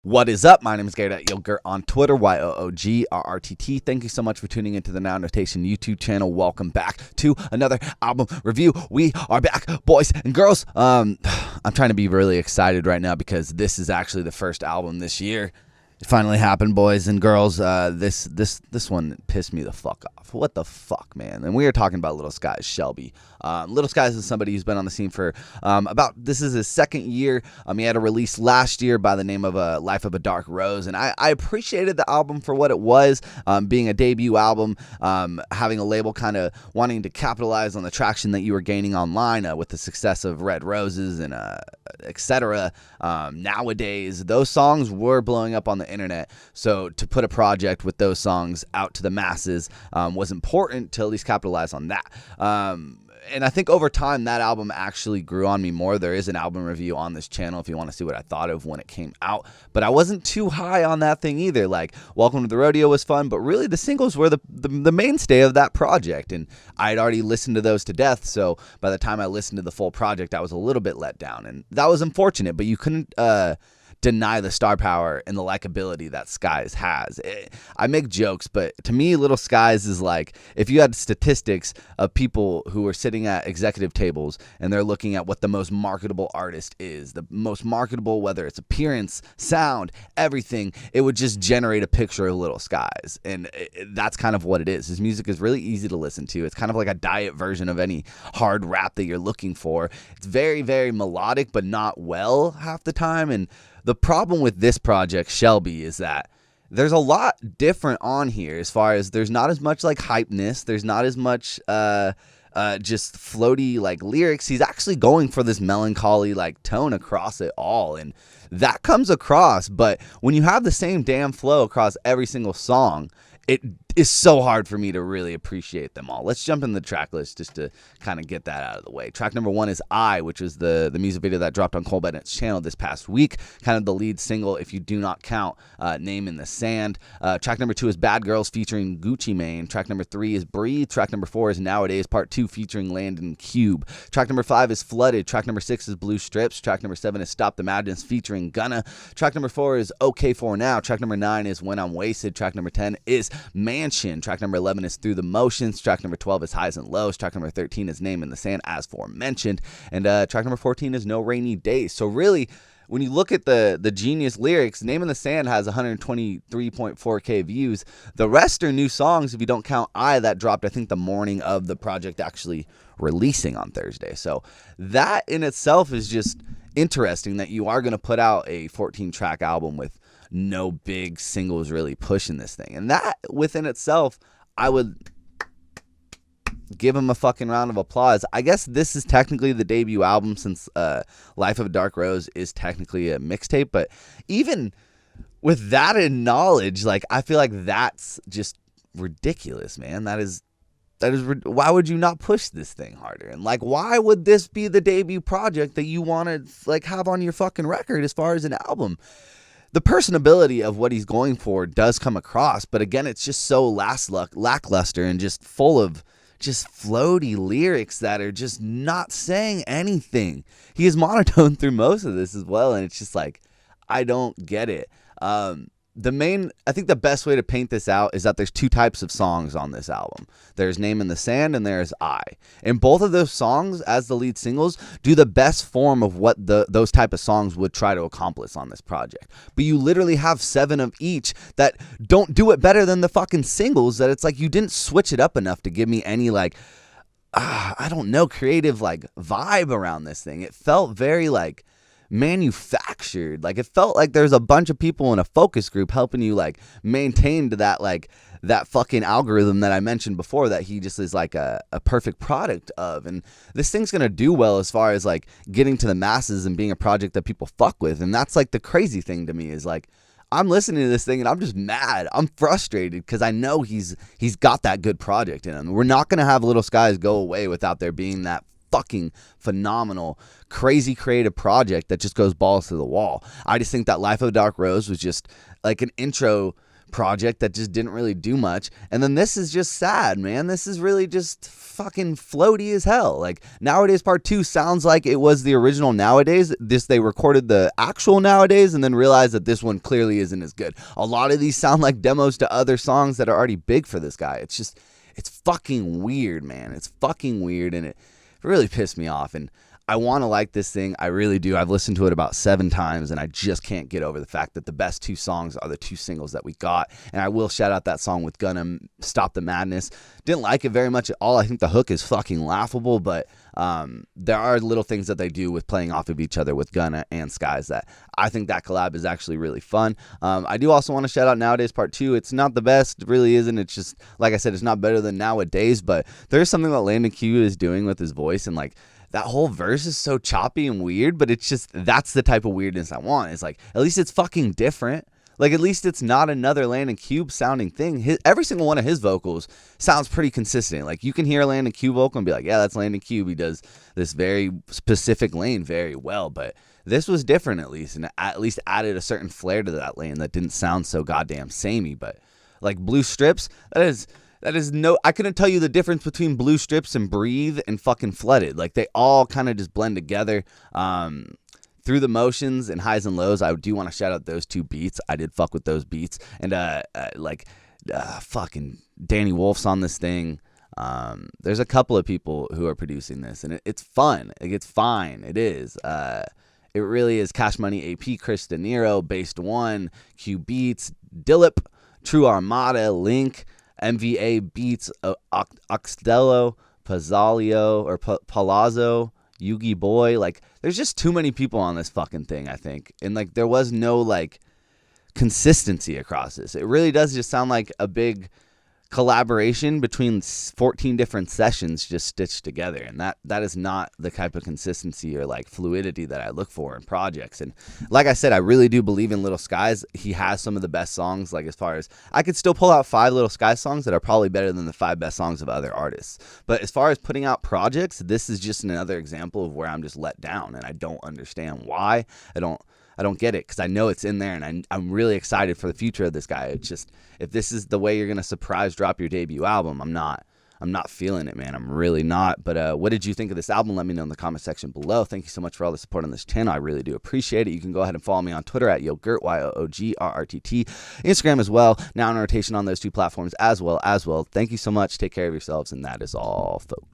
What is up? My name is GARRETT, Gert on Twitter, YOOGRRTT. Thank you so much for tuning into the Now Notation YouTube channel. Welcome back to another album review. We are back, boys and girls. I'm trying to be really excited right now because this is actually the first album this year. It finally happened, boys and girls. This one pissed me the fuck off. What the fuck, man? And we are talking about Little Sky's Shelby. Little Sky's is somebody who's been on the scene for this is his second year. He had a release last year by the name of Life of a Dark Rose, and I appreciated the album for what it was, being a debut album, having a label kind of wanting to capitalize on the traction that you were gaining online with the success of Red Roses and etc. Nowadays, those songs were blowing up on the internet, so to put a project with those songs out to the masses was important to at least capitalize on that. And I think over time that album actually grew on me more. There is an album review on this channel if you want to see what I thought of when it came out, but I wasn't too high on that thing either. Like Welcome to the Rodeo was fun, but really the singles were the mainstay of that project, and I had already listened to those to death, so by the time I listened to the full project I was a little bit let down, and that was unfortunate, but you couldn't deny the star power and the likability that Skies has. I make jokes, but to me, Little Skies is like if you had statistics of people who are sitting at executive tables and they're looking at what the most marketable artist is, the most marketable, whether it's appearance, sound, everything, it would just generate a picture of Little Skies. And that's kind of what it is. His music is really easy to listen to. It's kind of like a diet version of any hard rap that you're looking for. It's very, very melodic, but not well half the time. And the problem with this project, Shelby, is that there's a lot different on here as far as there's not as much like hypeness. There's not as much just floaty like lyrics. He's actually going for this melancholy like tone across it all, and that comes across. But when you have the same damn flow across every single song, it is so hard for me to really appreciate them all. Let's jump in the track list just to kind of get that out of the way. Track number 1 is I, which was the music video that dropped on Cole Bennett's channel this past week. Kind of the lead single, if you do not count Name in the Sand. Track number 2 is Bad Girls featuring Gucci Mane. Track number 3 is Breathe. Track number 4 is Nowadays Part 2 featuring Landon Cube. Track number 5 is Flooded. Track number 6 is Blue Strips. Track number 7 is Stop the Madness featuring Gunna. Track number 4 is Okay For Now. Track number 9 is When I'm Wasted. Track number 10 is Mansion. Track number 11 is Through the Motions. Track number 12 is Highs and Lows. Track number 13 is Name in the Sand, as aforementioned. And track number 14 is No Rainy Days. So really, when you look at the genius lyrics, Name in the Sand has 123.4K views. The rest are new songs if you don't count I, that dropped I think the morning of the project actually releasing on Thursday. So that in itself is just interesting that you are going to put out a 14-track album with no big singles really pushing this thing. And that within itself, I would give him a fucking round of applause. I guess this is technically the debut album since Life of a Dark Rose is technically a mixtape. But even with that in knowledge, like I feel like that's just ridiculous, man. That is why would you not push this thing harder? And like, why would this be the debut project that you want to like have on your fucking record as far as an album? The personability of what he's going for does come across, but again, it's just so lackluster and just full of just floaty lyrics that are just not saying anything. He is monotone through most of this as well, and it's just like, I don't get it. I think the best way to paint this out is that there's 2 types of songs on this album. There's Name in the Sand and there's I. And both of those songs, as the lead singles, do the best form of what those type of songs would try to accomplish on this project. But you literally have 7 of each that don't do it better than the fucking singles, that it's like you didn't switch it up enough to give me any like, I don't know, creative like vibe around this thing. It felt very like manufactured. Like it felt like there's a bunch of people in a focus group helping you like maintain to that like that fucking algorithm that I mentioned before that he just is like a perfect product of. And this thing's gonna do well as far as like getting to the masses and being a project that people fuck with. And that's like the crazy thing to me is like I'm listening to this thing and I'm just mad. I'm frustrated because I know he's got that good project in him. We're not gonna have Little Skies go away without there being that fucking phenomenal, crazy creative project that just goes balls to the wall. I just think that Life of a Dark Rose was just like an intro project that just didn't really do much. And then this is just sad, man. This is really just fucking floaty as hell. Like, Nowadays Part 2 sounds like it was the original Nowadays. They recorded the actual Nowadays and then realized that this one clearly isn't as good. A lot of these sound like demos to other songs that are already big for this guy. It's fucking weird, man. It's fucking weird, and it really pissed me off. And I want to like this thing. I really do. I've listened to it about 7 times, and I just can't get over the fact that the best 2 songs are the 2 singles that we got. And I will shout out that song with Gunna, Stop the Madness. Didn't like it very much at all. I think the hook is fucking laughable, but there are little things that they do with playing off of each other with Gunna and Skies that I think that collab is actually really fun. I do also want to shout out Nowadays Part 2. It's not the best. It really isn't. It's just, like I said, it's not better than Nowadays, but there's something that Landon Q is doing with his voice, and like, that whole verse is so choppy and weird, but it's just, that's the type of weirdness I want. It's like, at least it's fucking different. Like, at least it's not another Landon Cube sounding thing. Every single one of his vocals sounds pretty consistent. Like, you can hear a Landon Cube vocal and be like, yeah, that's Landon Cube. He does this very specific lane very well, but this was different at least, and at least added a certain flair to that lane that didn't sound so goddamn samey. But like Blue Strips, that is no, I couldn't tell you the difference between Blue Strips and Breathe and fucking Flooded. Like, they all kind of just blend together. Through the Motions and Highs and Lows, I do want to shout out those 2 beats. I did fuck with those beats. And fucking Danny Wolf's on this thing. There's a couple of people who are producing this, and it's fun. Like, it's fine. It is. It really is. Cash Money AP, Chris De Niro, Based One, Q Beats, Dillip, True Armada, Link, MVA Beats, Oxdello, Palazzo, Yugi Boy. Like, there's just too many people on this fucking thing, I think. And like, there was no like consistency across this. It really does just sound like a big collaboration between 14 different sessions just stitched together, and that is not the type of consistency or like fluidity that I look for in projects. And like I said, I really do believe in Little Skies. He has some of the best songs. Like, as far as I could still pull out 5 Little Skies songs that are probably better than the 5 best songs of other artists, but as far as putting out projects, this is just another example of where I'm just let down, and I don't understand why. I don't get it, because I know it's in there, and I'm really excited for the future of this guy. It's just, if this is the way you're gonna surprise drop your debut album, I'm not feeling it, man. I'm really not. But what did you think of this album? Let me know in the comment section below. Thank you so much for all the support on this channel. I really do appreciate it. You can go ahead and follow me on Twitter at YoGRRTT, YoogRRTT, Instagram as well. Now in rotation on those 2 platforms as well. Thank you so much. Take care of yourselves, and that is all, folks.